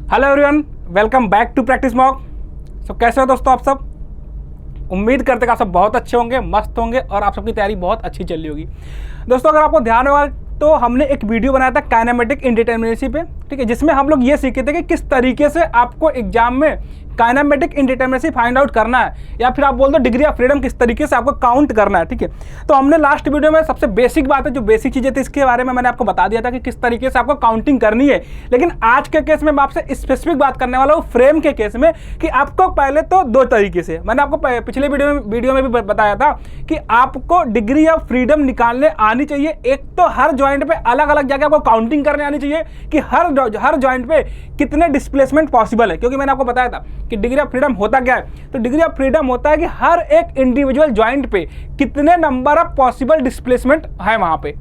Hello everyone, welcome back to practice mock. कैसे हो दोस्तों आप सब? उम्मीद करते हैं आप सब बहुत अच्छे होंगे, मस्त होंगे और आप सबकी तैयारी बहुत अच्छी चल रही होगी। दोस्तों अगर आपको ध्यान होगा तो हमने एक वीडियो बनाया था काइनेमेटिक इंडिटरमिनेसी पे, ठीक है, जिसमें हम लोग ये सीखे थे कि किस तरीके से आपको एग्जाम में काइनेमेटिक इंडिटरमिनेसी फाइंड आउट करना है, या फिर आप बोल दो डिग्री ऑफ फ्रीडम किस तरीके से आपको काउंट करना है। ठीक है, तो हमने लास्ट वीडियो में सबसे बेसिक बात है, जो बेसिक चीज़ें थी इसके बारे में मैंने आपको बता दिया था कि किस तरीके से आपको काउंटिंग करनी है। लेकिन आज के केस में मैं आपसे स्पेसिफिक बात करने वाला हूँ फ्रेम के केस में, कि आपको पहले तो दो तरीके से, मैंने आपको पिछले वीडियो में भी बताया था कि आपको डिग्री ऑफ फ्रीडम निकालने आनी चाहिए। एक तो हर जॉइंट पे अलग अलग जगह आपको काउंटिंग करने आनी चाहिए कि हर जॉइंट पे कितने डिस्प्लेसमेंट पॉसिबल है, क्योंकि मैंने आपको बताया था कि डिग्री ऑफ फ्रीडम होता क्या है। तो डिग्री ऑफ फ्रीडम होता है कि हर एक इंडिविजुअल जॉइंट पे कितने नंबर ऑफ पॉसिबल डिस्प्लेसमेंट है, वहां पे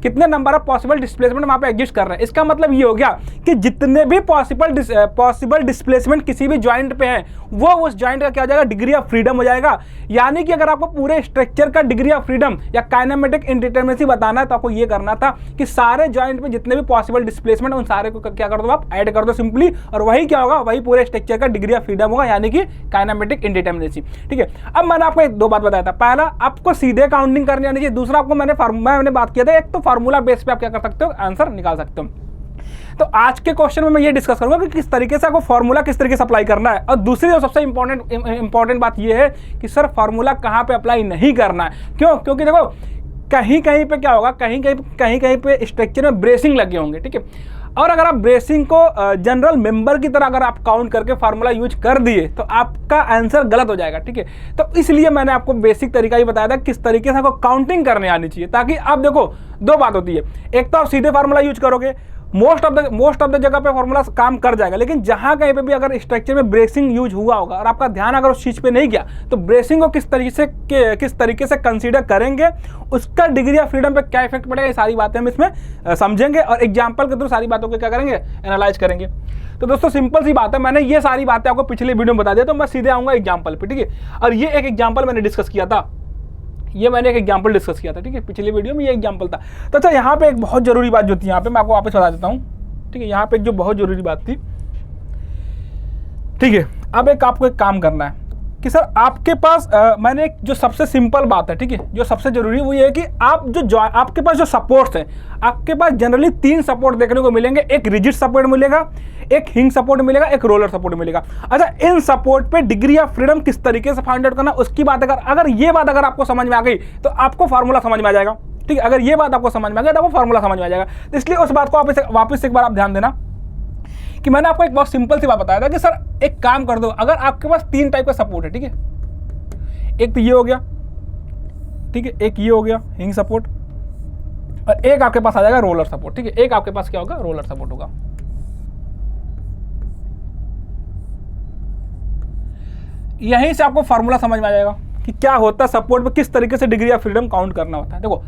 कितने नंबर ऑफ पॉसिबल डिस्प्लेसमेंट वहां पे एग्जिस्ट कर रहे हैं। इसका मतलब ये हो गया कि जितने भी पॉसिबल डिस्प्लेसमेंट किसी भी जॉइंट पे हैं, वो उस जॉइंट का क्या हो जाएगा, डिग्री ऑफ फ्रीडम हो जाएगा। यानी कि अगर आपको पूरे स्ट्रक्चर का डिग्री ऑफ फ्रीडम या काइनेमेटिक इंडिटरमिनेसी बताना है तो आपको ये करना था कि सारे जॉइंट पे जितने भी पॉसिबल डिस्प्लेसमेंट उन सारे को क्या कर दो, आप ऐड कर दो सिंपली, और वही क्या होगा, वही पूरे स्ट्रक्चर का डिग्री ऑफ फ्रीडम होगा, यानी कि काइनेमेटिक इंडिटरमिनेसी। ठीक है, अब मैंने आपको एक दो बात बताया था। पहला, आपको सीधे काउंटिंग करनी आनी चाहिए। दूसरा, आपको मैंने बात किया था, एक तो फार्मूला बेस पे आप क्या कर सकते हो, आंसर निकाल सकते हो। तो आज के क्वेश्चन में मैं ये डिस्कस करूंगा कि किस तरीके से आपको फार्मूला किस तरीके से अप्लाई करना है। और दूसरी जो सबसे इंपॉर्टेंट बात ये है कि सर फार्मूला कहाँ पे अप्लाई नहीं करना है। क्यों? क्योंकि देखो कहीं कहीं पे क्या होगा, कहीं कहीं पे स्ट्रक्चर में ब्रेसिंग लगे होंगे। ठीक है, और अगर आप ब्रेसिंग को जनरल मेंबर की तरह अगर आप काउंट करके फार्मूला यूज कर दिए तो आपका आंसर गलत हो जाएगा। ठीक है, तो इसलिए मैंने आपको बेसिक तरीका ही बताया था किस तरीके से आपको काउंटिंग करने आनी चाहिए, ताकि आप देखो दो बात होती है। एक तो आप सीधे फार्मूला यूज करोगे, मोस्ट ऑफ द जगह पे फार्मूला काम कर जाएगा, लेकिन जहां कहीं पे भी अगर स्ट्रक्चर में ब्रेसिंग यूज हुआ होगा और आपका ध्यान अगर उस चीज पे नहीं गया, तो ब्रेसिंग को किस तरीके से कंसीडर करेंगे, उसका डिग्री ऑफ फ्रीडम पे क्या इफेक्ट पड़ेगा, ये सारी बातें हम इसमें समझेंगे और एग्जाम्पल के थ्रू सारी बातों को क्या करेंगे, एनालाइज करेंगे। तो दोस्तों सिंपल सी बात है, मैंने ये सारी बातें आपको पिछले वीडियो में बता दिया, तो मैं सीधे आऊंगा एग्जाम्पल पे। ठीक है, और ये एक एग्जाम्पल मैंने डिस्कस किया था, ठीक है, पिछले वीडियो में ये एग्जांपल था। तो अच्छा, यहाँ पे एक बहुत जरूरी बात जो थी, यहाँ पे मैं आपको वापस बता देता हूँ। ठीक है, यहाँ पे एक जो बहुत जरूरी बात थी, ठीक है, अब आपको एक काम करना है कि सर आपके पास मैंने एक जो सबसे सिंपल बात है, ठीक है, जो सबसे जरूरी वो ये है कि आपके पास जो सपोर्ट्स हैं, आपके पास जनरली 3 सपोर्ट देखने को मिलेंगे। एक रिजिड सपोर्ट मिलेगा, एक हिंग सपोर्ट मिलेगा, एक रोलर सपोर्ट मिलेगा। अच्छा, इन सपोर्ट पे डिग्री ऑफ फ्रीडम किस तरीके से फाइंड आउट करना, उसकी बात अगर ये बात अगर आपको समझ में आ गई तो आपको फार्मूला समझ में आ जाएगा। ठीक है, अगर ये बात आपको समझ में आ गई तो आपको फार्मूला समझ में आ जाएगा। तो इसलिए उस बात को वापस एक बार आप ध्यान देना कि मैंने आपको एक बहुत सिंपल सी बात बताया था कि सर एक काम कर दो, अगर आपके पास 3 टाइप का सपोर्ट है, ठीक है, एक तो ये हो गया, ठीक है, एक ये हो गया हिंग सपोर्ट, और एक आपके पास आ जाएगा रोलर सपोर्ट। ठीक है, एक आपके पास क्या होगा, रोलर सपोर्ट होगा। यहीं से आपको फार्मूला समझ में आ जाएगा कि क्या होता है सपोर्ट पे, किस तरीके से डिग्री ऑफ फ्रीडम काउंट करना होता है। देखो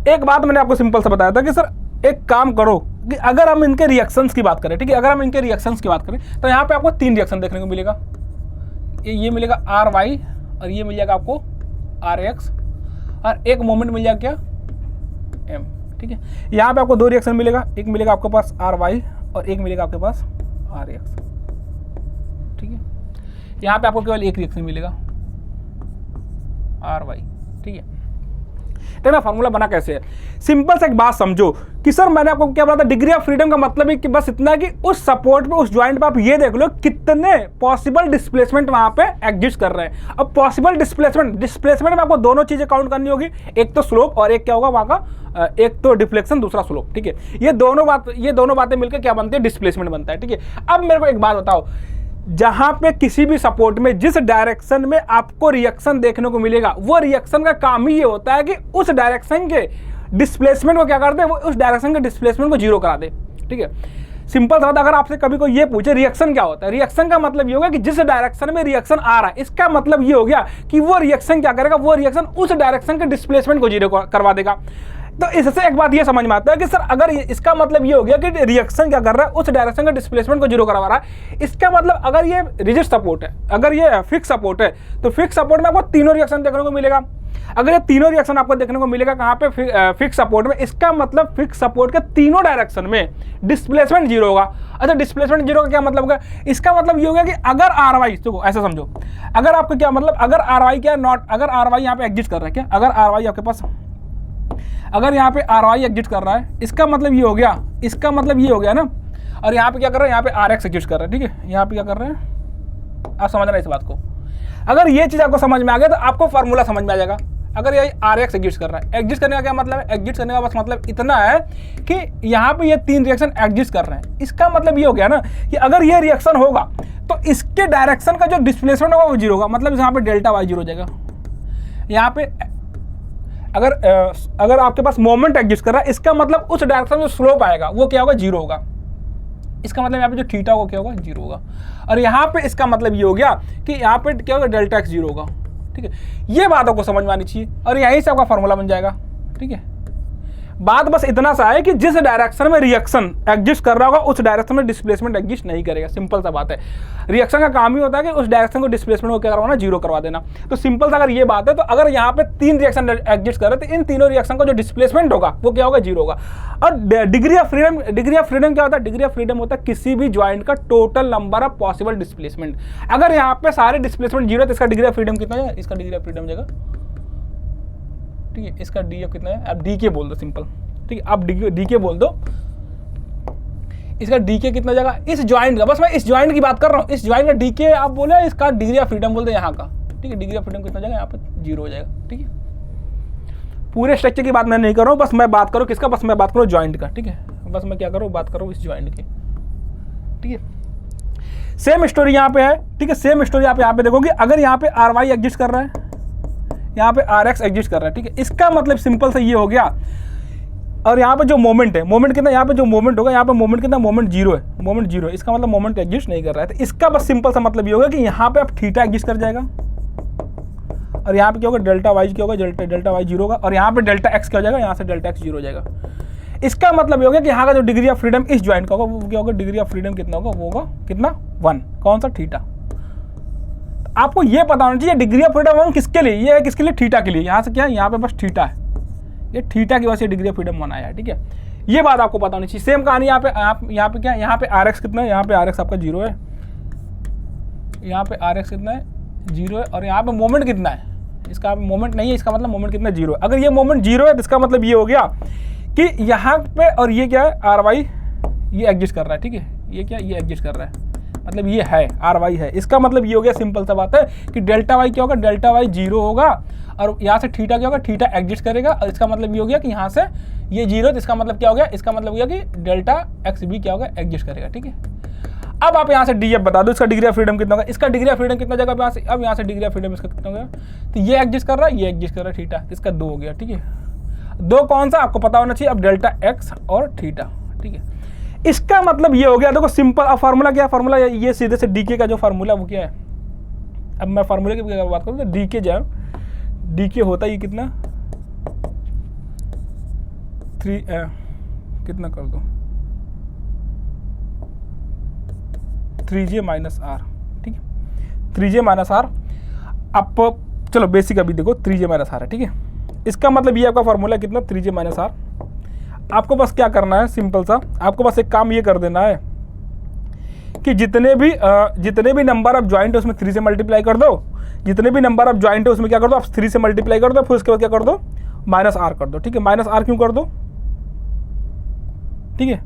एक बात मैंने आपको सिंपल से बताया था कि सर एक काम करो कि अगर हम इनके रिएक्शंस की बात करें, ठीक है, अगर हम इनके रिएक्शंस की बात करें तो यहाँ पे आपको 3 रिएक्शन देखने को मिलेगा। ये मिलेगा RY, और ये मिल जाएगा आपको RX, और एक मोमेंट मिल जाएगा क्या, M। ठीक है, यहाँ पे आपको 2 रिएक्शन मिलेगा, एक मिलेगा आपके पास RY और एक मिलेगा आपके पास RX। ठीक है, यहाँ पे आपको केवल एक रिएक्शन मिलेगा RY। ठीक है, तो ना फार्मूला बना कैसे है, सिंपल से एक बात समझो कि सर मैंने आपको क्या बताया, डिग्री ऑफ फ्रीडम का मतलब है कि बस इतना है कि उस सपोर्ट पे, उस जॉइंट पे आप ये देख लो कितने पॉसिबल डिस्प्लेसमेंट वहां पे एग्जिस्ट कर रहे हैं। अब पॉसिबल डिस्प्लेसमेंट में आपको दोनों चीजें काउंट करनी होगी, एक तो स्लोप और एक क्या होगा वहां का, एक तो डिफ्लेक्शन, दूसरा स्लोप। ठीक है, ये दोनों बातें मिलकर क्या बनती है, डिस्प्लेसमेंट बनता है। ठीक है, अब मेरे को एक बात बताओ, जहां पे किसी भी सपोर्ट में जिस डायरेक्शन में आपको रिएक्शन देखने को मिलेगा, वो रिएक्शन का काम ही ये होता है कि उस डायरेक्शन के डिस्प्लेसमेंट को क्या कर दे, वो उस डायरेक्शन के डिस्प्लेसमेंट को 0 करा दे। ठीक है, सिंपल सा, अगर आपसे कभी कोई ये पूछे रिएक्शन क्या होता है, रिएक्शन का मतलब ये होगा कि जिस डायरेक्शन में रिएक्शन आ रहा है, इसका मतलब ये हो गया कि वो रिएक्शन क्या करेगा, वो रिएक्शन उस डायरेक्शन के डिस्प्लेसमेंट को 0 करवा देगा। तो इससे एक बात ये समझ में आता है कि सर अगर इसका मतलब ये हो गया कि रिएक्शन क्या कर रहा है, उस डायरेक्शन का डिस्प्लेसमेंट को जीरो करवा रहा है। इसका मतलब अगर ये रिजिड सपोर्ट है, अगर ये फिक्स सपोर्ट है, तो फिक्स सपोर्ट में आपको तीनों रिएक्शन देखने को मिलेगा। अगर ये तीनों रिएक्शन आपको देखने को मिलेगा कहाँ पे, फिक्स सपोर्ट में, इसका मतलब फिक्स सपोर्ट के तीनों डायरेक्शन में डिस्प्लेसमेंट जीरो होगा। अच्छा, डिस्प्लेसमेंट जीरो का क्या मतलब होगा? इसका मतलब ये होगा कि अगर आर वाई, देखो ऐसा समझो, अगर आपको क्या मतलब, अगर आर वाई क्या नॉट, अगर आर वाई यहाँ पे एग्जिस्ट कर रहा है क्या, अगर आर वाई आपके पास, अगर यहाँ पे आर वाई एग्जिस्ट कर रहा है, इसका मतलब ये हो गया, इसका मतलब ये हो गया ना। और यहाँ पे क्या कर रहा है, यहाँ पे आर एक्स एग्जिस्ट कर रहा है, ठीक है। यहाँ पे क्या कर रहे हैं, आप समझ रहे हैं इस बात को। अगर ये चीज़ आपको समझ में आ गया तो आपको फार्मूला समझ में आ जाएगा। अगर ये आर एक्स एग्जिस्ट कर रहा है, एग्जिस्ट करने का क्या मतलब है? एग्जिस्ट करने का बस मतलब इतना है कि यहाँ पे ये तीन रिएक्शन एग्जिस्ट कर रहे हैं। इसका मतलब ये हो गया ना कि अगर ये रिएक्शन होगा तो इसके डायरेक्शन का जो डिस्प्लेसमेंट होगा वो जीरो होगा। मतलब यहाँ पे डेल्टा वाई जीरो हो जाएगा। यहाँ पे अगर आपके पास मोमेंट एग्जिस्ट कर रहा है, इसका मतलब उस डायरेक्शन में स्लोप आएगा वो क्या होगा, जीरो होगा। इसका मतलब यहाँ पे जो थीटा होगा क्या होगा, जीरो होगा। और यहाँ पे इसका मतलब ये हो गया कि यहाँ पे क्या होगा, डेल्टा एक्स जीरो होगा। ठीक है, ये बातों को समझ में आनी चाहिए और यहीं से आपका फॉर्मूला बन जाएगा। ठीक है, बात बस इतना सा है कि जिस डायरेक्शन में रिएक्शन एग्जिस्ट कर रहा होगा उस डायरेक्शन में डिस्प्लेसमेंट एग्जिस्ट नहीं करेगा। सिंपल सा बात है। रिएक्शन का काम ही होता है कि उस डायरेक्शन को डिस्प्लेसमेंट को क्या करवाना, जीरो करवा देना। तो सिंपल सा अगर ये बात है, तो अगर यहाँ पे तीन रिएक्शन एग्जिस्ट कर रहे हैं तो इन तीनों रिएक्शन का जो डिस्प्लेसमेंट होगा वो क्या होगा, जीरो होगा। और डिग्री ऑफ फ्रीडम क्या होता है? डिग्री ऑफ फ्रीडम होता है किसी भी ज्वाइंट का total number of possible displacement. अगर यहाँ पे सारे डिस्प्लेसमेंट जीरो है तो इसका डिग्री ऑफ फ्रीडम कितना है? इसका डिग्री ऑफ फ्रीडम जाएगा, ठीक है, इसका डी ऑफ कितना है, आप डी के बोल दो सिंपल। ठीक है, आप डी के बोल दो, इसका डी के कितना जाएगा इस ज्वाइंट का, बस मैं इस ज्वाइंट की बात कर रहा हूँ, इस ज्वाइंट का डी के आप बोले, इसका डिग्री ऑफ फ्रीडम बोल दो यहाँ का। ठीक है, डिग्री ऑफ फ्रीडम कितना जाएगा, यहाँ पर जीरो हो जाएगा। ठीक है, पूरे स्ट्रक्चर की बात मैं नहीं कर रहा हूँ, बस मैं बात करूँ किसका, बस मैं बात करूँ ज्वाइंट का। ठीक है, बस मैं क्या करूँ, बात करूँ इस ज्वाइंट की। ठीक है, सेम स्टोरी यहाँ पे है। ठीक है, सेम स्टोरी आप यहाँ पे देखोगे, अगर यहाँ पे आर वाई एग्जिस्ट कर रहा है, यहाँ पे आर एक्स एग्जिस्ट कर रहा है। ठीक है, इसका मतलब सिंपल से ये हो गया। और यहाँ पे जो मोमेंट है, मोमेंट कितना, यहाँ पे जो मोमेंट होगा, यहाँ पे मोमेंट कितना, मोमेंट जीरो है, मोमेंट जीरो है। इसका मतलब मोमेंट एग्जिस्ट नहीं कर रहा है। तो इसका बस सिंपल सा मतलब ये होगा कि यहाँ पे आप थीटा एग्जिस्ट कर जाएगा और यहाँ पे क्या होगा, डेल्टा वाई क्या होगा, डेल्टा वाई जीरो होगा। और यहाँ पे डेल्टा एक्स क्या हो जाएगा, यहाँ से डेल्टा एक्स जीरो हो जाएगा। इसका मतलब ये होगा कि यहाँ का जो डिग्री ऑफ फ्रीडम इस ज्वाइंट का होगा वो क्या होगा, डिग्री ऑफ फ्रीडम कितना होगा, वो होगा कितना, 1। कौन सा, थीटा। आपको ये पता होना चाहिए डिग्री ऑफ फ्रीडम 1 किसके लिए, ये है किसके लिए, थीटा के लिए। यहाँ से क्या है, यहाँ पे बस थीटा है, ये थीटा की वजह से डिग्री ऑफ फ्रीडम 1 आया है। ठीक है, ये बात आपको पता होनी चाहिए। सेम कहानी यहाँ पे, यहाँ पे क्या है, यहाँ पे आर एक्स कितना है, यहाँ पे आर एक्स आपका जीरो है, यहाँ पे आर एक्स कितना है, जीरो है। और यहाँ पे मोमेंट कितना है, इसका मोमेंट नहीं है, इसका मतलब मोमेंट कितना, जीरो है। अगर ये मोमेंट जीरो है तो इसका मतलब ये हो गया कि यहाँ पे, और ये क्या है, आर वाई ये एग्जिस्ट कर रहा है। ठीक है, ये क्या, ये एग्जिस्ट कर रहा है, मतलब ये है आर वाई है। इसका मतलब ये हो गया, सिंपल सा बात है कि डेल्टा वाई क्या होगा, डेल्टा वाई जीरो होगा। और यहाँ से थीटा क्या होगा, थीटा एग्जिस्ट करेगा। और इसका मतलब ये हो गया कि यहाँ से ये जीरो, तो इसका मतलब क्या हो गया, इसका मतलब हो गया कि डेल्टा एक्स भी क्या होगा, एग्जिस्ट करेगा। ठीक है, अब आप यहाँ से डी एफ बता दो, इसका डिग्री ऑफ फ्रीडम कितना होगा, इसका डिग्री ऑफ फ्रीडम कितना जाएगा यहाँ से। अब यहाँ से डिग्री ऑफ फ्रीडम इसका कितना होगा, तो ये एग्जिस्ट कर रहा है, ये एग्जिस्ट कर रहा है थीटा, इसका 2 हो गया। ठीक है, 2 कौन सा आपको पता होना चाहिए, अब डेल्टा एक्स और थीटा। ठीक है, इसका मतलब ये हो गया, देखो सिंपल। अब फार्मूला क्या है, फार्मूला ये सीधे से डी के का जो फार्मूला वो क्या है। अब मैं फार्मूले की बात करूँ तो डी के जो डी के होता है ये कितना, 3 कितना कर दो, 3j माइनस आर। ठीक है, 3j माइनस आर। अब चलो बेसिक अभी देखो, 3j माइनस आर है। ठीक है, इसका मतलब ये आपका फार्मूला कितना, 3j माइनस आर। आपको बस क्या करना है, सिंपल सा, आपको बस एक काम ये कर देना है कि जितने भी नंबर ऑफ ज्वाइंट है उसमें 3 से मल्टीप्लाई कर दो। जितने भी नंबर ऑफ ज्वाइंट है उसमें क्या कर दो, आप 3 से मल्टीप्लाई कर दो, फिर उसके बाद क्या कर दो, माइनस आर कर दो। ठीक है, माइनस आर क्यों कर दो, ठीक है,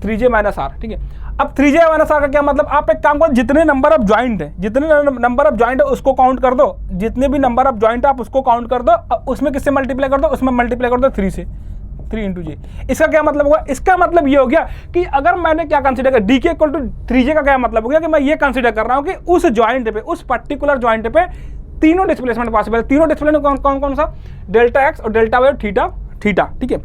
3j माइनस आर। ठीक है, अब 3j माइनस आर का क्या मतलब, आप एक काम करो, जितने नंबर ऑफ ज्वाइंट है, जितने नंबर ऑफ ज्वाइंट है उसको काउंट कर दो। जितने भी नंबर ऑफ ज्वाइंट है आप उसको काउंट कर दो, उसमें किससे मल्टीप्लाई कर दो, उसमें मल्टीप्लाई कर दो 3 से, 3 × j। इसका क्या मतलब हुआ, इसका मतलब ये हो गया कि अगर मैंने क्या कंसीडर किया, डी के इक्वल टू 3j का क्या मतलब हो गया कि मैं ये कंसीडर कर रहा हूँ कि उस ज्वाइंट पे, उस पर्टिकुलर ज्वाइंट पे तीनों डिस्प्लेसमेंट पॉसिबल है। तीनों डिस्प्लेसमेंट कौन कौन सा, डेल्टा एक्स और डेल्टा वाई और थीटा। ठीक है,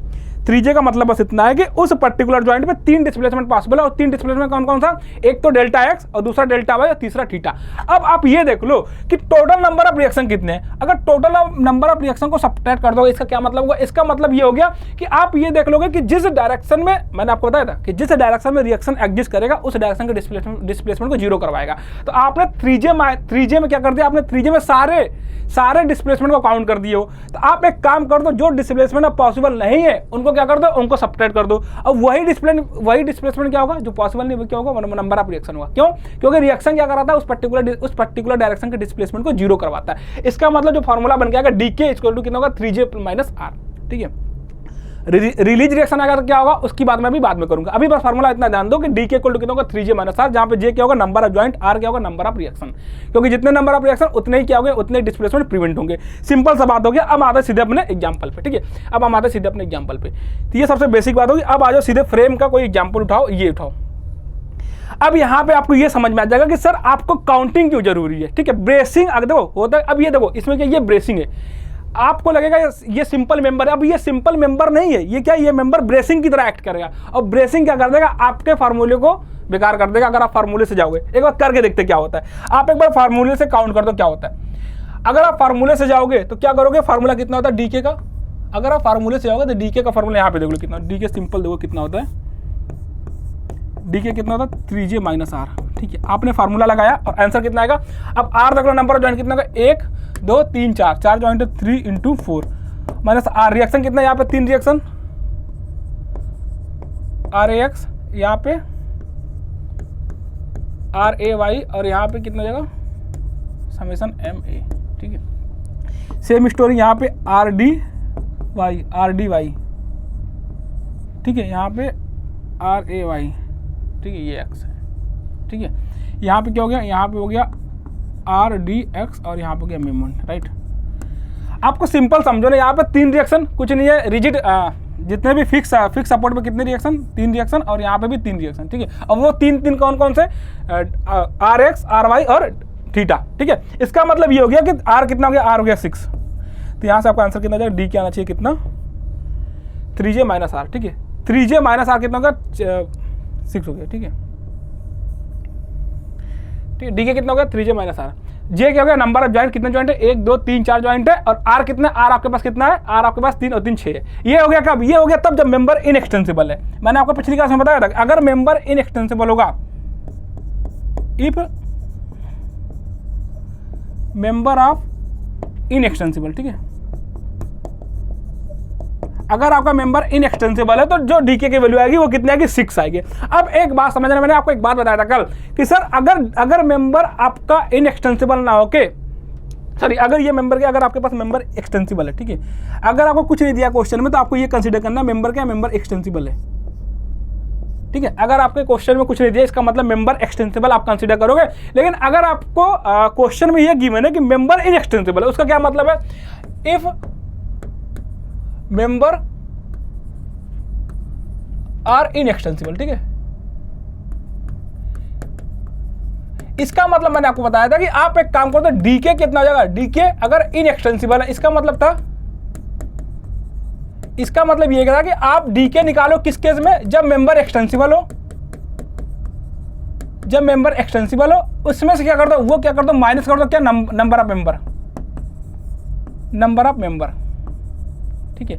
3J का मतलब बस इतना है कि उस पर्टिकुलर जॉइंट पे 3 डिस्प्लेसमेंट पॉसिबल है, और 3 डिस्प्लेसमेंट कौन कौन सा, एक तो डेल्टा एक्स और दूसरा डेल्टा वाई और तीसरा थीटा। अब आप ये देख लो कि टोटल नंबर ऑफ रिएक्शन कितने हैं। अगर टोटल नंबर ऑफ रिएक्शन को सब्ट्रैक्ट कर दोगे, इसका क्या मतलब होगा, इसका मतलब ये हो गया कि आप ये देख लोगे कि जिस डायरेक्शन में, मैंने आपको बताया था कि जिस डायरेक्शन में रिएक्शन एग्जिस्ट करेगा उस डायरेक्शन के डिस्प्लेसमेंट को जीरो करवाएगा। तो आपने 3J में क्या कर दिया, आपने 3J में सारे डिस्प्लेसमेंट को काउंट कर दिए हो। तो आप एक काम कर दो, जो डिस्प्लेसमेंट अब पॉसिबल नहीं है उनको क्या कर दो, उनको सब्ट्रैक्ट कर दो। अब वही डिस्प्लेसमेंट क्या होगा जो पॉसिबल नहीं, क्या होगा, नंबर ऑफ रिएक्शन होगा। क्यों? क्योंकि रिएक्शन क्या कराता है, उस पर्टिकुलर डायरेक्शन के डिस्प्लेसमेंट को जीरो करवाता है। इसका मतलब जो फॉर्मूला बन गया डीके इक्वल टू कितना होगा, 3J माइनस आर। ठीक है, रिलीज रिएक्शन अगर क्या होगा उसकी बात मैं भी बाद में करूंगा। अभी बस फार्मूला इतना ध्यान दो कि डी के इक्वल टू कितना होगा, 3J माइनस आर, जहां पे J क्या होगा, नंबर ऑफ जॉइंट, आर क्या होगा, नंबर ऑफ रिएक्शन। क्योंकि जितने नंबर ऑफ रिएक्शन उतने ही क्या होंगे, उतने डिस्प्लेसमेंट प्रिवेंट होंगे। सिंपल सा बात हो गया। अब आते सीधे अपने एग्जाम्पल पे। ठीक है, अब हम आते सीधे अपने एग्जाम्पल पे। तो ये सबसे बेसिक बात होगी। अब आ जाओ सीधे फ्रेम का कोई एग्जाम्पल उठाओ, ये उठाओ। अब यहाँ पे आपको ये समझ में आ जाएगा कि सर आपको काउंटिंग क्यों जरूरी है। ठीक है, ब्रेसिंग अगर देखो होता है। अब ये देखो इसमें क्या, ये ब्रेसिंग है। आपको लगेगा ये सिंपल मेंबर है, अब ये सिंपल मेंबर नहीं है, ये क्या, ये मेंबर ब्रेसिंग की तरह एक्ट करेगा। और ब्रेसिंग क्या कर देगा, आपके फार्मूले को बेकार कर देगा। अगर आप फार्मूले से जाओगे, एक बार करके देखते क्या होता है। आप एक बार फार्मूले से काउंट कर दो क्या होता है। अगर आप फार्मूले से जाओगे तो क्या करोगे, फार्मूला कितना होता है डीके का। अगर आप फार्मूले से जाओगे तो डीके का फार्मूला यहाँ पे देख लो कितना, डीके सिंपल देखो कितना होता है, डीके कितना होता है, 3J माइनस आर। ठीक है, आपने फार्मूला लगाया और आंसर कितना आएगा। अब आर देख लो, नंबर ऑफ जॉइंट कितना होगा, 1 2 3 4 जॉइंट, 3 × 4 माइनस आर। रिएक्शन कितना है यहाँ पे, 3 रिएक्शन, RAX, यहाँ पे RAY, और यहाँ पे कितना हो जाएगा, समेशन MA। ठीक है, सेम स्टोरी यहाँ पे RDY। ठीक है, यहाँ पे RAY। ठीक है, ये x है। ठीक है, यहाँ पे क्या हो गया, यहाँ पे हो गया RDX और यहाँ पे हो गया मेमोमेंट। राइट, आपको सिंपल समझो ना, यहाँ पे 3 रिएक्शन कुछ नहीं है, रिजिड जितने भी फिक्स सपोर्ट में कितने रिएक्शन, 3 रिएक्शन, और यहाँ पे भी 3 रिएक्शन। ठीक है, अब वो तीन कौन कौन से, RX RY और थीटा। ठीक है, इसका मतलब ये हो गया कि R कितना हो गया, R हो गया 6। तो यहाँ से आपका आंसर कितना जाएगा, डी क्या आना चाहिए, कितना, 3J माइनस आर। ठीक है, 3J माइनस आर कितना होगा, 6 हो गया। ठीक है, ठीक है, डी के कितना हो गया, 3J माइनस आर। जे क्या हो गया, नंबर ऑफ जॉइंट, कितने जॉइंट है, 1 2 3 4 जॉइंट है। और आर कितना, आर आपके पास कितना है, आर आपके पास 3 और 3 6 है। ये हो गया कब, ये हो गया तब जब मेंबर इनएक्सटेंसिबल है। मैंने आपको पिछली क्लास में बताया था अगर मेंबर इनएक्सटेंसिबल होगा, इफ मेंबर ऑफ इनएक्सटेंसिबल। ठीक है, अगर आपका मेंबर इनएक्सटेंसिबल है तो जो डीके की वैल्यू आएगी वो कितनी आएगी, 6 आएगी। अब एक बात समझना, मैंने आपको एक बात बताया था कल कि सर अगर मेंबर आपका इनएक्सटेंसिबल ना हो के, सॉरी, अगर ये मेंबर के, अगर आपके पास मेंबर एक्सटेंसिबल है। ठीक है, अगर आपको कुछ नहीं दिया क्वेश्चन में तो आपको ये कंसीडर करना मेंबर क्या, मेंबर एक्सटेंसिबल है। ठीक है, अगर आपके क्वेश्चन में कुछ नहीं दिया इसका मतलब मेंबर एक्सटेंसिबल आप कंसीडर करोगे। लेकिन अगर आपको क्वेश्चन में ये गिवन है कि मेंबर इनएक्सटेंसिबल है, उसका क्या मतलब है, इफ मेंबर आर इनएक्सटेंसिबल। ठीक है, इसका मतलब मैंने आपको बताया था कि आप एक काम करो तो डीके कितना हो जाएगा, डीके अगर इनएक्सटेंसिबल है, इसका मतलब था, इसका मतलब ये था कि आप डीके निकालो किस केस में, जब मेंबर एक्सटेंसिबल हो, जब मेंबर एक्सटेंसिबल हो उसमें से क्या कर दो, वो क्या कर दो, माइनस कर दो क्या, number of member, number of member. ठीक है,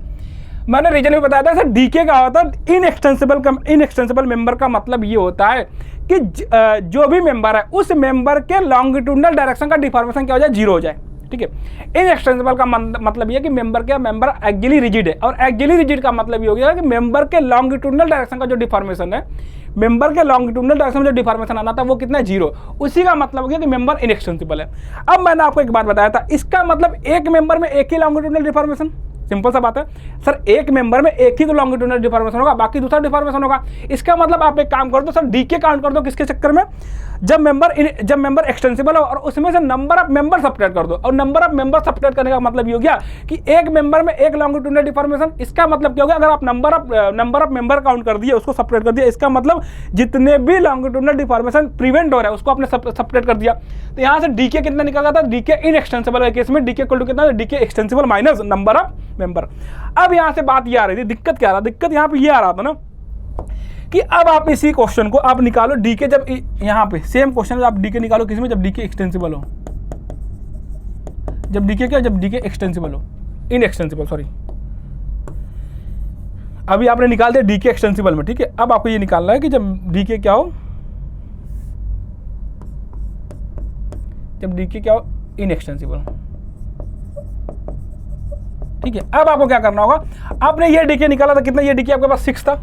मैंने रीजन भी बताया था सर, डीके का होता है इनएक्सटेंसिबल मेंबर का मतलब ये होता है कि जो भी मेंबर है उस मेंबर के लॉन्गिट्यूडनल डायरेक्शन का डिफॉर्मेशन क्या हो जाए, 0 हो जाए। ठीक है, इनएक्सटेंसिबल का मतलब ये है कि मेंबर एक्सियली रिजिड है, और एक्सियली रिजिड का मतलब ये हो गया कि मेंबर के लॉन्गिट्यूडनल डायरेक्शन का जो डिफॉर्मेशन है, मेंबर के लॉन्गिट्यूडनल डायरेक्शन में जो डिफॉर्मेशन आना था वो कितना है, 0। उसी का मतलब हो गया कि मेंबर इनएक्सटेंसिबल है। अब मैंने आपको एक बात बताया था, इसका मतलब एक मेंबर में एक ही लॉन्गिट्यूडनल डिफॉर्मेशन, सिंपल सा बात है सर, एक मेंबर में एक ही तो लॉन्गिट्यूडनल डिफॉर्मेशन होगा, बाकी दूसरा डिफॉर्मेशन होगा। इसका मतलब आप एक काम कर दो सर, डीके काउंट कर दो किसके चक्कर में, जब मेंबर एक्सटेंसिबल हो और उसमें से नंबर ऑफ मेंबर सब्ट्रैक्ट कर दो। और नंबर ऑफ मेंबर सब्ट्रैक्ट करने का मतलब ये हो गया कि एक मेंबर में एक लॉन्गिट्यूडनल डिफॉर्मेशन। इसका मतलब क्या हो गया, अगर आप नंबर ऑफ मेंबर काउंट कर दिए, उसको सब्ट्रैक्ट कर दिया, इसका मतलब जितने भी लॉन्गिट्यूडनल डिफॉर्मेशन प्रिवेंट हो रहा है उसको आपने सब्ट्रैक्ट कर दिया। तो यहाँ से डीके कितना निकल गया था, डीके इनएक्सटेंसिबल के केस में डीके इक्वल टू कितना, D K extensible minus number of member. अब यहाँ से बात ये आ रही थी, दिक्कत क्या आ रहा, दिक्कत यहाँ पे ये आ रहा था ना कि अब आप इसी क्वेश्चन को आप निकालो डीके, जब यहाँ पे सेम क्वेश्चन आप डीके निकालो किसमें, जब डीके एक्सटेंसिबल हो, जब डीके क्या, जब डीके एक्सटेंसिबल हो, इनएक्सटेंसिबल सॉरी, अभी आपने निकाल दिया डीके एक्सटेंसिबल में, ठीक है। अब आपको ये निकालना है कि जब डीके क्या हो, जब डीके क्या हो, इनएक्सटेंसिबल, ठीक है। अब आपको क्या करना होगा, आपने ये डीके निकाला था कितना, ये डीके आपके पास 6 था।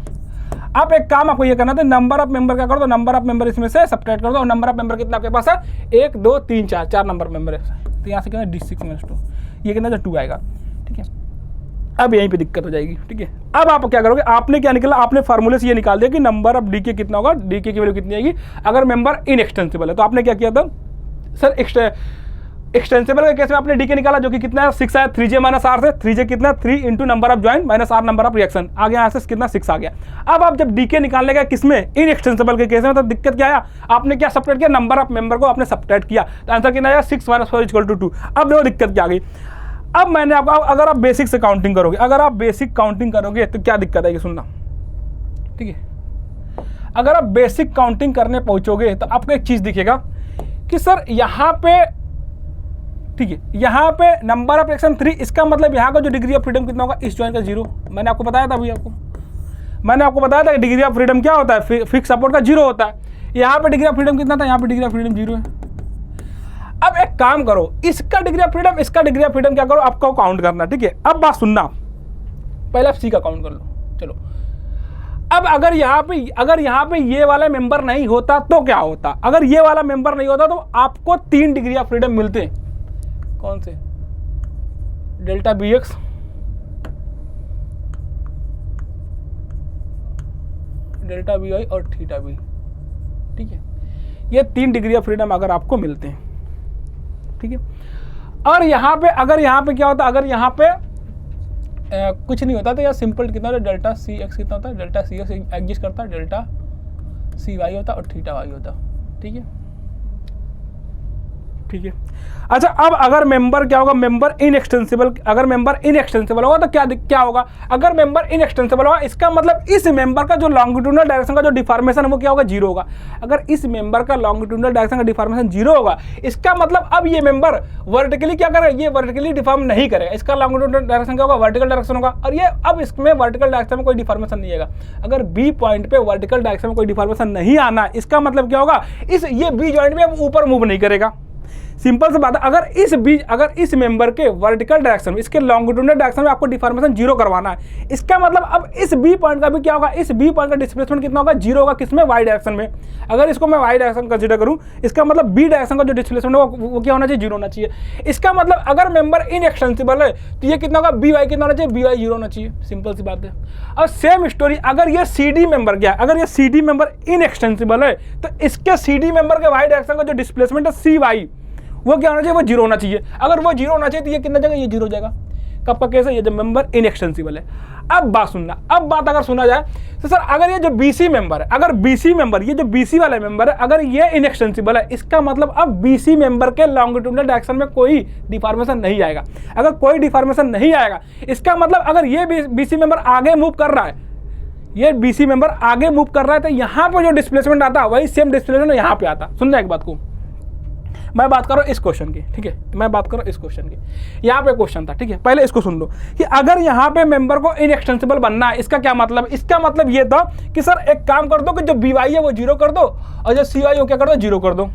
आप एक काम आपको ये करना था, नंबर ऑफ मेंबर क्या कर दो, नंबर ऑफ मेंबर इसमें से सब्ट्रैक्ट कर दो, और नंबर ऑफ मेंबर कितना आपके पास है, 1 2 3 4 नंबर मेंबर है, तो यहाँ से कितना D6 - 2, ये कितना 2 आएगा, ठीक है। अब यहीं पे दिक्कत हो जाएगी, ठीक है। अब आप क्या करोगे, आपने क्या निकाला, आपने फार्मूले से ये निकाल दिया कि नंबर ऑफ डीके कितना होगा, डीके की वैल्यू कितनी आएगी अगर मेंबर इनएक्सटेंसिबल है। तो आपने क्या किया था सर, एक्सटेंसिबल के केस में आपने डीके निकाला जो कि कितना है, 6 आया, 3J - R से, 3J कितना 3 into number of join minus R number of reaction आ गया, यहाँ से कितना 6 आ गया। अब आप जब डीके निकालने गए किसमें, इनएक्सटेंसिबल के केस में, तो दिक्कत क्या आया, आपने क्या सब्ट्रैक्ट किया, नंबर ऑफ मेंबर को आपने सब्ट्रैक्ट किया, तो आंसर कितना आया 6 - 4 = 2। अब देखो दिक्कत क्या आ गई, अब मैंने आपको, अगर आप बेसिक से काउंटिंग करोगे, अगर आप बेसिक काउंटिंग करोगे तो क्या दिक्कत आएगी, सुनना, ठीक है। अगर आप बेसिक काउंटिंग करने पहुंचोगे तो आपको एक चीज दिखेगा कि सर यहाँ पे, ठीक है, यहाँ पे नंबर ऑफ रिएक्शन 3, इसका मतलब यहाँ का जो डिग्री ऑफ फ्रीडम कितना होगा, इस ज्वाइन का 0। मैंने आपको बताया था अभी, मैंने आपको बताया था कि डिग्री ऑफ फ्रीडम क्या होता है, फिक्स सपोर्ट का 0 होता है। यहाँ पे डिग्री ऑफ फ्रीडम कितना था, यहाँ पे डिग्री ऑफ फ्रीडम 0 है। अब एक काम करो, इसका डिग्री ऑफ फ्रीडम, इसका डिग्री ऑफ फ्रीडम क्या करो, आपको काउंट करना, ठीक है। अब बात सुनना, पहले आप सी का काउंट कर लो, चलो। अब अगर यहाँ पे ये वाला मेंबर नहीं होता तो क्या होता, अगर ये वाला मेंबर नहीं होता तो आपको 3 डिग्री ऑफ फ्रीडम मिलते हैं, कौन से, डेल्टा BX, डेल्टा BY और थीटा B, ठीक है। ये 3 डिग्री ऑफ फ्रीडम अगर आपको मिलते हैं, ठीक है। और यहाँ पे अगर यहाँ पे क्या होता, अगर यहाँ पे कुछ नहीं होता तो यार सिंपल कितना होता, डेल्टा CX कितना होता है, डेल्टा CX एग्जिस्ट करता है, डेल्टा CY होता और थीटा Y होता, ठीक है, ठीक है। अच्छा, अब अगर मेंबर क्या होगा, मेंबर इनएक्सटेंसिबल, अगर मेंबर इनएक्सटेंसिबल होगा तो क्या होगा, अगर मेंबर इनएक्सटेंसिबल होगा इसका मतलब इस मेंबर का जो लॉन्गिट्यूडनल डायरेक्शन का जो डिफॉर्मेशन है वो क्या होगा, 0 होगा। अगर इस मेंबर का लॉन्गिट्यूडनल डायरेक्शन का डिफॉर्मेशन 0 होगा, इसका मतलब अब ये मेंबर वर्टिकली क्या करेगा, ये वर्टिकली डिफॉर्म नहीं करेगा, इसका लॉन्गिट्यूडनल डायरेक्शन क्या होगा, वर्टिकल डायरेक्शन होगा। और ये अब इसमें वर्टिकल डायरेक्शन में कोई डिफॉर्मेशन नहीं आएगा। अगर बी पॉइंट पे वर्टिकल डायरेक्शन में कोई डिफॉर्मेशन नहीं आना, इसका मतलब क्या होगा, ये बी जॉइंट में अब ऊपर मूव नहीं करेगा। सिंपल सी बात है, अगर इस मेंबर के वर्टिकल डायरेक्शन में, इसके लॉन्गिट्यूडनल डायरेक्शन में आपको डिफॉर्मेशन 0 करवाना है, इसका मतलब अब इस बी पॉइंट का भी क्या होगा, इस बी पॉइंट का डिस्प्लेसमेंट कितना होगा, 0 होगा, किसमें, वाई डायरेक्शन में। अगर इसको मैं वाई डायरेक्शन कंसीडर करूं, इसका मतलब बी डायरेक्शन का जो डिस्प्लेसमेंट होगा वो क्या होना चाहिए, 0 होना चाहिए। इसका मतलब अगर मेंबर इनएक्सटेंसिबल है तो ये कितना होगा, BY कितना होना चाहिए, BY 0 होना चाहिए, सिंपल सी बात है। और सेम स्टोरी, अगर ये CD मेंबर क्या है, अगर ये CD मेंबर इनएक्सटेंसिबल है तो इसके CD मेंबर के वाई डायरेक्शन का जो डिस्प्लेसमेंट है CY, वो क्या होना चाहिए, वो 0 होना चाहिए। अगर वो 0 होना चाहिए तो ये कितना जाएगा, ये 0 हो जाएगा। कब का केस है, ये जब मेंबर इनएक्सटेंसिबल है। अब बात सुनना, अब बात अगर सुना जाए तो सर अगर ये जो BC मेंबर है, अगर BC मेंबर, ये जो BC वाला मेंबर है, अगर ये इनएक्सटेंसिबल है, इसका मतलब अब BC मेंबर के लॉन्गिट्यूडनल डायरेक्शन में कोई डिफॉर्मेशन नहीं आएगा। अगर कोई डिफॉर्मेशन नहीं आएगा, इसका मतलब अगर ये BC मेंबर आगे मूव कर रहा है, ये BC मेंबर आगे मूव कर रहा है, तो यहाँ पे जो डिस्प्लेसमेंट आता है वही सेम डिस्प्लेसमेंट यहाँ पे आता। सुनना एक बात को, मैं बात कर रहा हूँ इस क्वेश्चन की, ठीक है, मैं बात कर रहा हूँ इस क्वेश्चन की। यहाँ पे क्वेश्चन था, ठीक है, पहले इसको सुन लो कि अगर यहाँ पे मेंबर को इनएक्सटेंसिबल बनना है, इसका क्या मतलब, इसका मतलब ये था कि सर एक काम कर दो कि जो BY है वो 0 कर दो और जो CY हो क्या कर दो, 0 कर दो,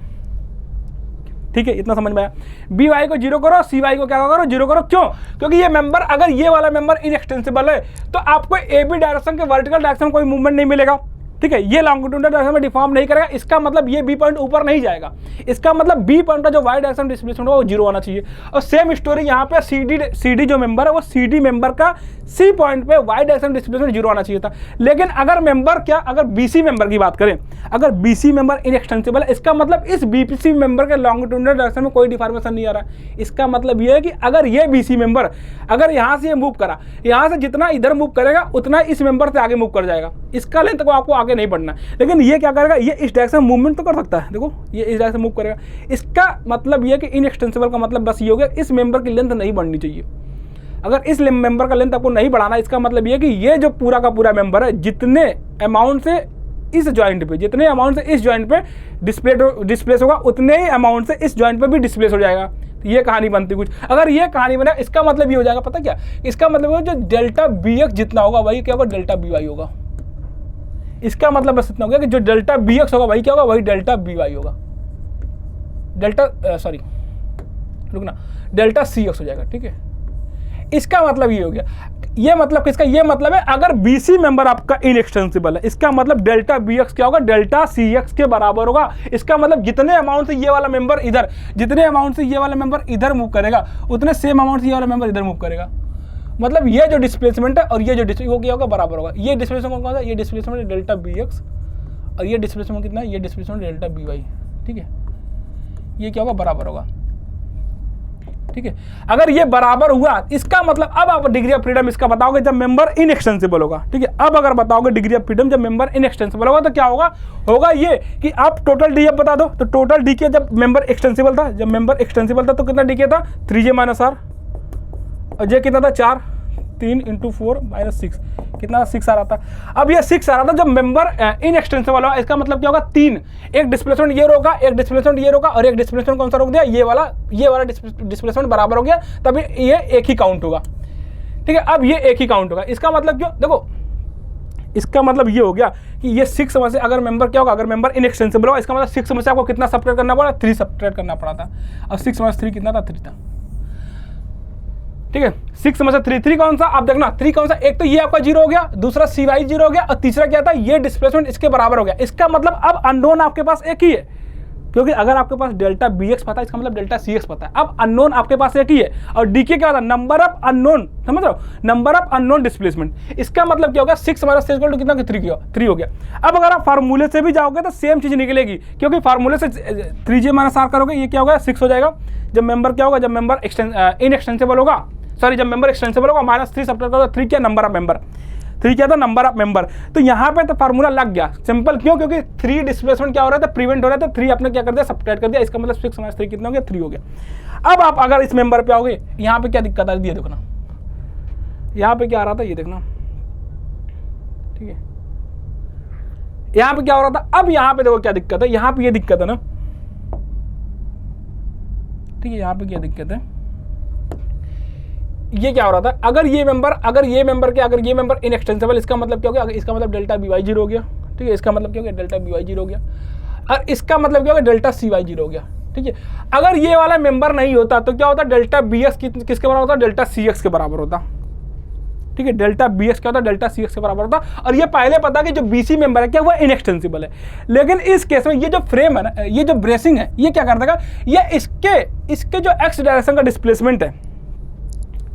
ठीक है, इतना समझ में आया। BY को 0 करो, CY को क्या करो, 0 करो। क्यों? क्योंकि ये मेंबर, अगर ये वाला मेंबर इनएक्सटेंसिबल है तो आपको AB डायरेक्शन के वर्टिकल डायरेक्शन में कोई मूवमेंट नहीं मिलेगा, ठीक है, ये लॉन्गिट्यूडनल डायरेक्शन में डिफॉर्म नहीं करेगा। इसका मतलब ये बी पॉइंट ऊपर नहीं जाएगा, इसका मतलब बी पॉइंट का जो वाई डायरेक्शन डिस्प्लेसमेंट होगा वो 0 आना चाहिए। और सेम स्टोरी यहाँ पे CD जो मेंबर है वो CD मेंबर का सी पॉइंट पे वाई डायरेक्शन डिस्प्लेसमेंट 0 आना चाहिए था। लेकिन अगर मेंबर क्या, अगर BC मेंबर की बात करें, अगर BC मेंबर इनएक्सटेंसिबल है, इसका मतलब इस BC मेंबर के लॉन्गिट्यूडनल डायरेक्शन में कोई डिफॉर्मेशन नहीं आ रहा। इसका मतलब ये है कि अगर ये BC मेंबर अगर यहाँ से ये मूव करा, यहाँ से जितना इधर मूव करेगा उतना इस मेंबर से आगे मूव कर जाएगा, इसका लेंथ को आपको आगे नहीं बढ़ना। लेकिन ये क्या करेगा, ये इस डायरेक्शन में मूवमेंट तो कर सकता है, देखो ये इस डायरेक्शन मूव करेगा। इसका मतलब ये कि इनएक्सटेंसिबल का मतलब बस ये हो गया, इस मेंबर की लेंथ नहीं बढ़नी चाहिए। अगर इस मेंबर का लेंथ आपको नहीं बढ़ाना, इसका मतलब ये कि ये जो पूरा का पूरा मेंबर है जितने अमाउंट से इस जॉइंट पे, जितने अमाउंट से इस जॉइंट पे डिस्प्लेस होगा उतने ही अमाउंट से इस जॉइंट पे भी डिस्प्लेस हो जाएगा। तो ये कहानी बनती कुछ। अगर ये कहानी बना, इसका मतलब ये हो जाएगा, पता क्या, इसका मतलब जो डेल्टा बी एक्स जितना होगा वही क्या होगा, डेल्टा बी वाई होगा। इसका मतलब बस इतना हो गया कि जो डेल्टा बी एक्स होगा वही क्या होगा, वही डेल्टा बी वाई होगा। डेल्टा सी एक्स हो जाएगा। ठीक है, इसका मतलब ये हो गया। ये मतलब किसका, ये मतलब है अगर बीसी मेंबर आपका इनएक्सटेंसिबल है, इसका मतलब डेल्टा बी एक्स क्या होगा, डेल्टा सी एक्स के बराबर होगा। इसका मतलब जितने अमाउंट से ये वाला मेंबर इधर, जितने अमाउंट से ये वाला मेंबर इधर मूव करेगा उतने सेम अमाउंट से ये वाला मेंबर इधर मूव करेगा। मतलब ये जो डिस्प्लेसमेंट है और ये जो वो क्या होगा, बराबर होगा। ये डिस्प्लेसमेंट कौन सा, ये डिस्प्लेसमेंट है डेल्टा बी एक्स और ये डिस्प्लेसमेंट कितना है, ये डिस्प्लेसमेंट डेल्टा बी वाई। ठीक है, ये क्या होगा, बराबर होगा। ठीक है, अगर ये बराबर हुआ इसका मतलब अब आप डिग्री ऑफ फ्रीडम इसका बताओगे जब मेंबर इनएक्सटेंसिबल होगा। ठीक है, अब अगर बताओगे डिग्री ऑफ फ्रीडम जब मेंबर इनएक्सटेंसिबल होगा तो क्या होगा, होगा ये कि आप टोटल डी एफ बता दो। तो टोटल डी के जब मेंबर एक्सटेंसिबल था, जब मेंबर एक्सटेंसिबल था तो कितना डी के था, 3j माइनस आर, और ये कितना था 4, 3 × 4 - 6, कितना 6 आ रहा था। अब ये 6 आ रहा था जब मेंबर इनएक्सटेंसिबल होगा। इसका मतलब क्या होगा, 3, एक डिस्प्लेसमेंट ये रोका, एक डिस्प्लेसमेंट ये रोका और एक डिस्प्लेसमेंट कौन सा रोक दिया, ये वाला डिस्प्लेसमेंट बराबर हो गया, तभी ये एक ही काउंट होगा। ठीक है, अब ये एक ही काउंट होगा। इसका मतलब क्यों, देखो इसका मतलब ये हो गया कि ये 6 में से अगर मेंबर क्या होगा, अगर मेंबर इनएक्सटेंसिबल होगा इसका मतलब 6 में से आपको कितना सब्ट्रैक्ट करना पड़ा, 3 सब्ट्रैक्ट करना पड़ा था। अब 6 में 3 कितना था, 3 था। ठीक है, 6 में से 3 कौन सा, आप देखना 3 कौन सा, एक तो ये आपका 0 हो गया, दूसरा सी वाई 0 हो गया और तीसरा क्या था, ये डिस्प्लेसमेंट इसके बराबर हो गया। इसका मतलब अब अननोन आपके पास एक ही है, क्योंकि अगर आपके पास डेल्टा बी एक्स पता है इसका मतलब डेल्टा सी एक्स पता है। अब अननोन आपके पास एक ही है और डी के क्या होता है, नंबर ऑफ अननोन, समझ रहे हो, नंबर ऑफ अननोन डिस्प्लेसमेंट। इसका मतलब क्या होगा, 6 - 6 = कितना, 3 हो गया। अब अगर आप फार्मूले से भी जाओगे तो सेम चीज निकलेगी, क्योंकि फार्मूले से 3j - r करोगे ये क्या होगा, 6 हो जाएगा। जब मेंबर क्या होगा, जब मेंबर इनएक्सटेंसिबल होगा, सॉरी जब मेंबर एक्सटेंसिबल होगा -3 सब्ट्रैक्ट करोगे, 3 क्या, नंबर ऑफ मेंबर, 3 क्या था, नंबर ऑफ मेंबर। तो यहाँ पे तो फार्मूला लग गया सिंपल, क्यों, क्योंकि 3 डिस्प्लेसमेंट क्या हो रहा था, प्रिवेंट हो रहा था, 3 आपने क्या कर दिया, सब्ट्रैक्ट कर दिया। इसका मतलब 6 - 3 कितना हो गया, 3 हो गया। अब आप अगर इस मेंबर पे आओगे, यहाँ पे क्या दिक्कत आ रही है, देखना यहाँ पे क्या आ रहा था, ये देखना। ठीक है, यहाँ पे क्या हो रहा था, अब यहाँ पे देखो क्या दिक्कत है, यहाँ पे ये दिक्कत है ना। ठीक है, यहाँ पे क्या दिक्कत है, ये क्या हो रहा था, अगर ये मेंबर इनएक्सटेंसिबल, इसका मतलब क्या हो गया, इसका मतलब डेल्टा बी वाई 0 हो गया। ठीक है, इसका मतलब क्या हो गया, डेल्टा बी वाई 0 हो गया और इसका मतलब क्या हो गया, डेल्टा सी वाई 0 हो गया। ठीक है, अगर ये वाला मेंबर नहीं होता तो क्या होता, डेल्टा बी एक्स किसके बराबर होता, डेल्टा सी एक्स के बराबर होता। ठीक है, डेल्टा बी एक्स क्या होता, डेल्टा सी एक्स के बराबर होता। और ये पहले पता कि जो बीसी मेंबर है क्या वो इनएक्सटेंसिबल है, लेकिन इस केस में ये जो फ्रेम है ना, ये जो ब्रेसिंग है, ये क्या कर देगा, ये इसके जो एक्स डायरेक्शन का डिस्प्लेसमेंट है,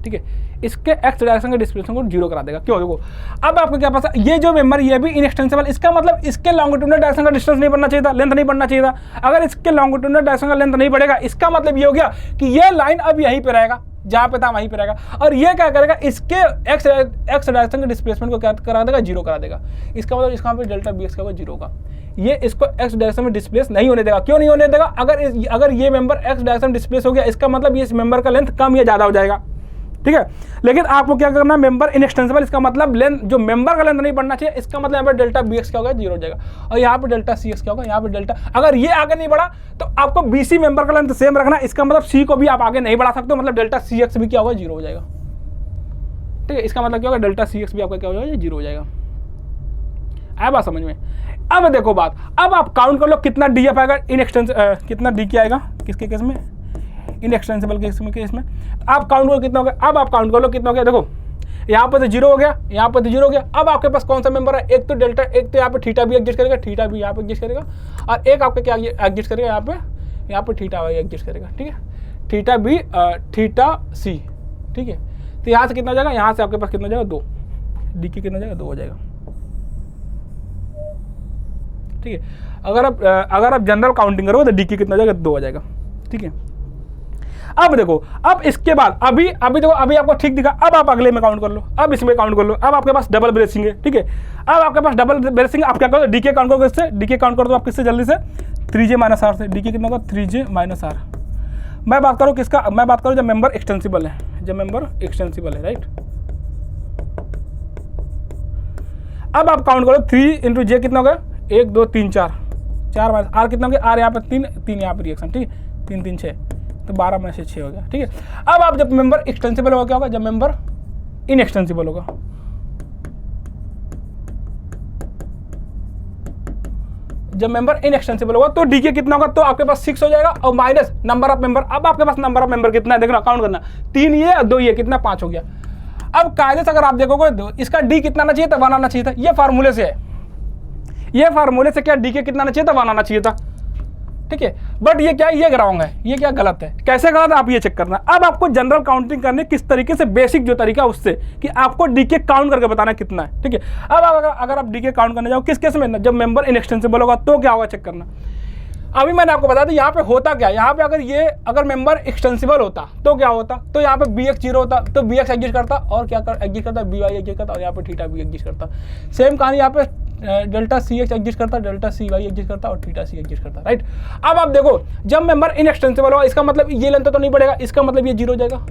ठीक है, इसके एक्स डायरेक्शन के डिस्प्लेसमेंट को 0 करा देगा। क्यों, देखो अब आपको क्या पता, ये जो मेंबर ये भी इनएक्सटेंसिबल, इसका मतलब इसके लॉन्गिट्यूडनल डायरेक्शन का डिस्टेंस नहीं बढ़ना चाहिए था, लेंथ नहीं बढ़ना चाहिए था। अगर इसके लॉन्गिट्यूडनल डायरेक्शन का लेंथ नहीं बढ़ेगा, इसका मतलब ये हो गया कि ये लाइन अब यहीं पे रहेगा, जहां पे था वहीं पे रहेगा। और ये क्या करेगा, इसके एक्स डायरेक्शन के डिस्प्लेसमेंट को क्या करा देगा, 0 करा देगा। इसका मतलब इसका पे डेल्टा बी एक्स का 0 होगा, ये इसको एक्स डायरेक्शन में डिस्प्लेस नहीं होने देगा। क्यों नहीं होने देगा, अगर ये मेंबर एक्स डायरेक्शन डिस्प्लेस हो गया, इसका मतलब ये इस मेंबर का लेंथ कम या ज्यादा हो जाएगा। ठीक है, लेकिन आपको क्या करना है, मेंबर इनएक्सटेंसिबल, इसका मतलब लेंथ, जो मेंबर का लेंथ नहीं बढ़ना चाहिए, इसका मतलब यहाँ पे डेल्टा बी एक्स क्या होगा, 0 हो जाएगा। और यहाँ पे डेल्टा सी एक्स क्या होगा, यहाँ पे डेल्टा, अगर ये आगे नहीं बढ़ा तो आपको बीसी मेंबर का लेंथ सेम रखना, इसका मतलब सी को भी आप आगे नहीं बढ़ा सकते, मतलब डेल्टा सी एक्स भी क्या होगा, 0 हो जाएगा। ठीक है, इसका मतलब क्या होगा, डेल्टा सी एक्स भी आपका क्या हो जाएगा, 0 हो जाएगा। आया बात समझ में। अब देखो बात, अब आप काउंट कर लो कितना डी एफ आएगा, कितना डी के आएगा, किसके केस में, इनएक्सटेंसिबल केस में। आप काउंट करो कितना हो गया, अब आप काउंट कर लो कितना हो गया, देखो यहाँ पर तो 0 हो गया, यहाँ पर तो 0 हो गया। अब आपके पास कौन सा मेंबर है, एक तो डेल्टा, एक तो यहाँ पे थीटा भी एग्जिस्ट करेगा, थीटा भी यहाँ पे एग्जिस्ट करेगा, और एक आपका क्या एग्जिस्ट करेगा, यहाँ पे थीटा वाई एग्जिस्ट करेगा। ठीक है, थीटा बी, थीटा सी। ठीक है, तो यहाँ से कितना हो जाएगा, यहाँ से आपके पास कितना हो जाएगा, 2, डी की कितना हो जाएगा, 2 हो जाएगा। ठीक है, अगर आप जनरल काउंटिंग करोगे तो डी की कितना हो जाएगा, 2 हो जाएगा। ठीक है, अब देखो, अब इसके बाद अभी देखो, अभी आपको ठीक दिखा, अब आप अगले में काउंट कर लो, अब इसमें काउंट कर लो। अब आपके पास डबल ब्रेसिंग है। ठीक है, अब आपके पास डबल ब्रेसिंग, आप क्या करो, डी के काउंट करो, किससे, डी के काउंट करो तो आप किससे, जल्दी से 3j - r से। डी के कितना होगा, 3j - r। मैं बात करूँ किसका, मैं बात करूँ जब मेंबर एक्सटेंसिबल है, जब मेंबर एक्सटेंसिबल है, राइट। अब आप काउंट करो 3 इंटू जे कितना हो गया, 1 2 3 4 4 माइनस आर कितना हो गया, आर यहाँ पे 3 3 यहाँ पे रिएक्शन, ठीक है, 3 3 6 तो 12 में से 6 हो गया, ठीक है। अब आप जब मेंबर एक्सटेंसिबल होगा क्या होगा, जब मेंबर इनएक्सटेंसिबल होगा, जब मेंबर इनएक्सटेंसिबल होगा तो डीके कितना होगा, तो आपके पास 6 हो जाएगा और माइनस नंबर ऑफ मेंबर। अब आपके पास नंबर ऑफ मेंबर कितना है, देखना काउंट करना, 3 ये और 2 ये, कितना 5 हो गया। अब कायदे से अगर आप देखोगे तो इसका डी कितना आना चाहिए था, 1 आना चाहिए था, ये फार्मूले से है, ये फार्मूले से क्या डी के कितना आना चाहिए था, 1 आना चाहिए था, ठीक है। बट ये क्या है, ये रॉन्ग है, ये क्या गलत है, कैसे गलत है आप ये चेक करना। अब आपको जनरल काउंटिंग करनी किस तरीके से, बेसिक जो तरीका उससे कि आपको डीके काउंट करके बताना कितना है, ठीक है। अब अगर आप डीके काउंट करने जाओ किस केस में, जब मेंबर इनएक्सटेंसिबल होगा तो क्या होगा चेक करना। अभी मैंने आपको बता दिया यहाँ पे होता क्या, यहाँ पे अगर मेंबर एक्सटेंसिबल होता तो क्या होता, तो यहाँ पे bx 0 होता तो bx एग्जिस्ट करता और क्या एग्जिस्ट करता, by एग्जिस्ट करता और यहाँ पे थीटा भी एग्जिस्ट करता। सेम कहानी यहाँ पे डेल्टा cx एग्जिस्ट करता, डेल्टा cy एग्जिस्ट करता और थीटा c एग्जिस्ट करता, राइट। अब आप देखो जब मेंबर इनएक्सटेंसिबल होगा इसका मतलब ये लेंथ तो नहीं बढ़ेगा, इसका मतलब ये 0 हो जाएगा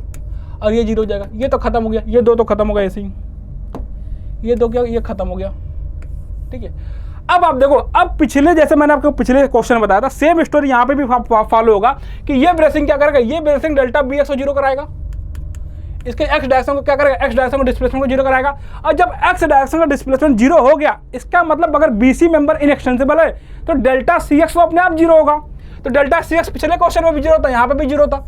और ये 0 हो जाएगा, ये तो खत्म हो गया, ये 2 तो खत्म हो गया ऐसे ही, ये 2 क्या, ये खत्म हो गया, ठीक है। अब आप देखो, अब पिछले जैसे मैंने आपको पिछले क्वेश्चन बताया था सेम स्टोरी यहाँ पे भी फॉलो होगा कि ये ब्रेसिंग क्या करेगा, ये ब्रेसिंग डेल्टा bx को 0 कराएगा, इसके x डायरेक्शन को क्या करेगा, x डायरेक्शन को डिस्प्लेसमेंट को 0 कराएगा। और जब x डायरेक्शन का डिस्प्लेसमेंट 0 हो गया इसका मतलब अगर BC मेंबर इनएक्सटेंसिबल है तो डेल्टा cx तो अपने आप 0 होगा, तो डेल्टा cx पिछले क्वेश्चन में भी 0 था, यहाँ पे भी 0 था,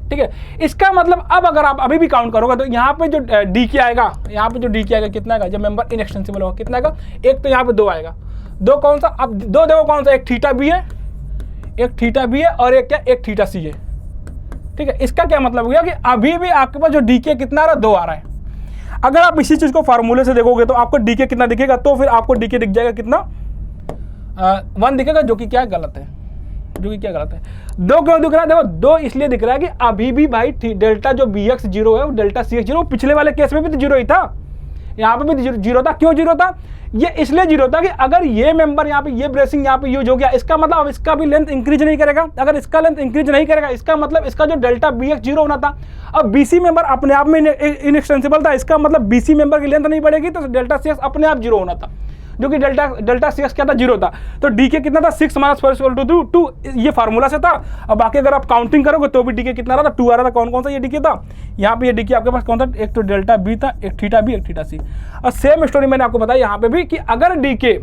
ठीक है। इसका मतलब अब अगर आप अभी भी काउंट करोगे तो यहाँ पे जो डी के आएगा, यहाँ पे जो डी के आएगा कितना आएगा, जब मेंबर इनएक्सटेंसिबल होगा कितना आएगा, एक तो यहाँ पे 2 आएगा, 2 कौन सा, अब 2 देखो कौन सा, एक थीटा बी है, एक थीटा बी है और एक क्या, एक थीटा सी है, ठीक है। इसका क्या मतलब हो गया कि अभी भी आपके पास जो डी के कितना आ रहा है, 2 आ रहा है। अगर आप इसी चीज को फार्मूले से देखोगे तो आपको डी के कितना दिखेगा, तो फिर आपको डी के दिख जाएगा कितना, 1 दिखेगा, जो कि क्या गलत है, जो कि क्या गलत है। 2 क्यों दिख रहा है, देखो 2 इसलिए दिख रहा है कि अभी भी भाई डेल्टा जो bx 0 है वो डेल्टा cx 0, पिछले वाले केस में भी तो 0 ही था, यहाँ पे भी 0 था। क्यों 0 था, ये इसलिए 0 था कि अगर ये मेंबर यहाँ पे ये ब्रेसिंग यहाँ पे यूज हो गया इसका मतलब अब इसका भी लेंथ इंक्रीज नहीं करेगा, अगर इसका लेंथ इंक्रीज नहीं करेगा इसका मतलब इसका जो डेल्टा bx 0 होना था, अब BC मेंबर अपने आप में इनएक्सटेंसिबल था, इसका मतलब BC मेंबर की लेंथ नहीं बढ़ेगी तो डेल्टा cx अपने आप 0 होना था, जो कि डेल्टा cx क्या था, 0 था। तो डीके कितना था, 6 माइनस 4 इक्वल टू 2, ये फार्मूला से था। अब बाकी अगर आप काउंटिंग करोगे तो भी डीके कितना रहा था, 2 आ रहा था। कौन कौन सा ये डीके था, यहाँ पे ये डीके आपके पास कौन था, एक तो डेल्टा बी था, एक थीटा बी, एक थीटा सी। और सेम स्टोरी मैंने आपको बताया यहाँ पे भी कि अगर डीके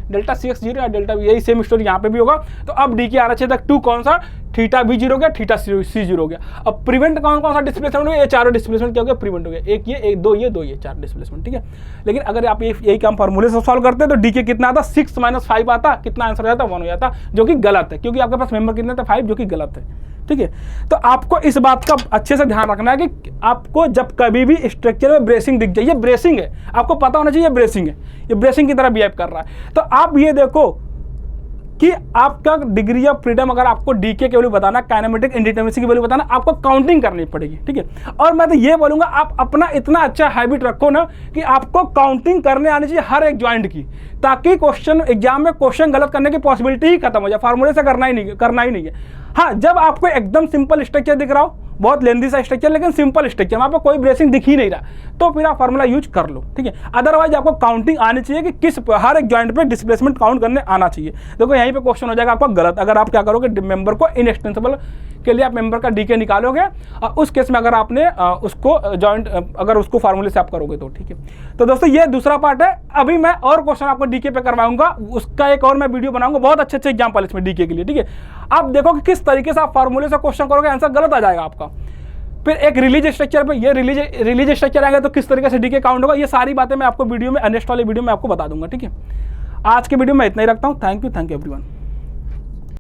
डेल्टा cx 0 या डेल्टा बी, यही सेम स्टोरी यहाँ पे भी होगा। तो अब डीके आना चाहिए था 2 कौन सा, थीटा बी 0 हो गया, थीटा सी 0 हो गया। अब प्रिवेंट कौन कौन सा डिस्प्लेसमेंट हो गया, ये चारों डिस्प्लेसमेंट क्या हो गया, प्रिवेंट हो गया, एक ये, एक 2 ये, 2 ये, 4 डिस्प्लेसमेंट, ठीक है। लेकिन अगर आप यही काम फार्मूले से सॉल्व करते तो डीके कितना आता, 6 माइनस 5 आता, कितना आंसर हो जाता, 1 हो जाता, जो कि गलत है, क्योंकि आपके पास मेंबर कितने थे, 5, जो कि गलत है, ठीक है। तो आपको इस बात का अच्छे से ध्यान रखना है कि आपको जब कभी भी स्ट्रक्चर में ब्रेसिंग दिख जाए, ये ब्रेसिंग है, आपको पता होना चाहिए ये ब्रेसिंग है, ये ब्रेसिंग की तरह बिहेव कर रहा है। तो आप ये देखो कि आपका डिग्री ऑफ फ्रीडम अगर आपको डीके की वैल्यू बताना, काइनेमेटिक इंडिटरमिनेसी की वैल्यू बताना, आपको काउंटिंग करनी पड़ेगी, ठीक है। और मैं तो ये बोलूंगा आप अपना इतना अच्छा हैबिट रखो ना कि आपको काउंटिंग करने आनी चाहिए हर एक जॉइंट की, ताकि क्वेश्चन एग्जाम में क्वेश्चन गलत करने की पॉसिबिलिटी ही खत्म हो जाए, फार्मूले से करना ही नहीं है। हाँ, जब आपको एकदम सिंपल स्ट्रक्चर दिख रहा हो, बहुत लेंदी सा स्ट्रक्चर लेकिन सिंपल स्ट्रक्चर, वहाँ पर कोई ब्रेसिंग दिख ही नहीं रहा, तो फिर आप फार्मूला यूज कर लो, ठीक है। अदरवाइज आपको काउंटिंग आनी चाहिए कि किस हर एक जॉइंट पे डिस्प्लेसमेंट काउंट करने आना चाहिए। देखो यहीं पे क्वेश्चन हो जाएगा आपका गलत, अगर आप क्या करोगे, मेंबर को इनएक्सटेंसिबल के लिए आप मेंबर का डीके निकालोगे, उस केस में अगर आपने उसको जॉइंट अगर उसको फार्मूले से आप करोगे तो, ठीक है। तो दोस्तों ये दूसरा पार्ट है, अभी मैं और क्वेश्चन आपको डीके पे करवाऊंगा, उसका एक और मैं वीडियो बनाऊंगा, बहुत अच्छे एग्जाम्पल इसमें डीके के लिए, ठीक है। आप देखो कि किस तरीके से आप फार्मूले से क्वेश्चन करोगे, आंसर गलत आ जाएगा आपका। फिर एक रिलीज स्ट्रक्चर पे, ये रिलीज स्ट्रक्चर आएगा तो किस तरीके से डीके काउंट होगा, ये सारी बातें मैं आपको वीडियो में, नेक्स्ट वाले वीडियो में आपको बता दूंगा, ठीक है। आज के वीडियो में इतना ही रखता हूँ। Thank you everyone.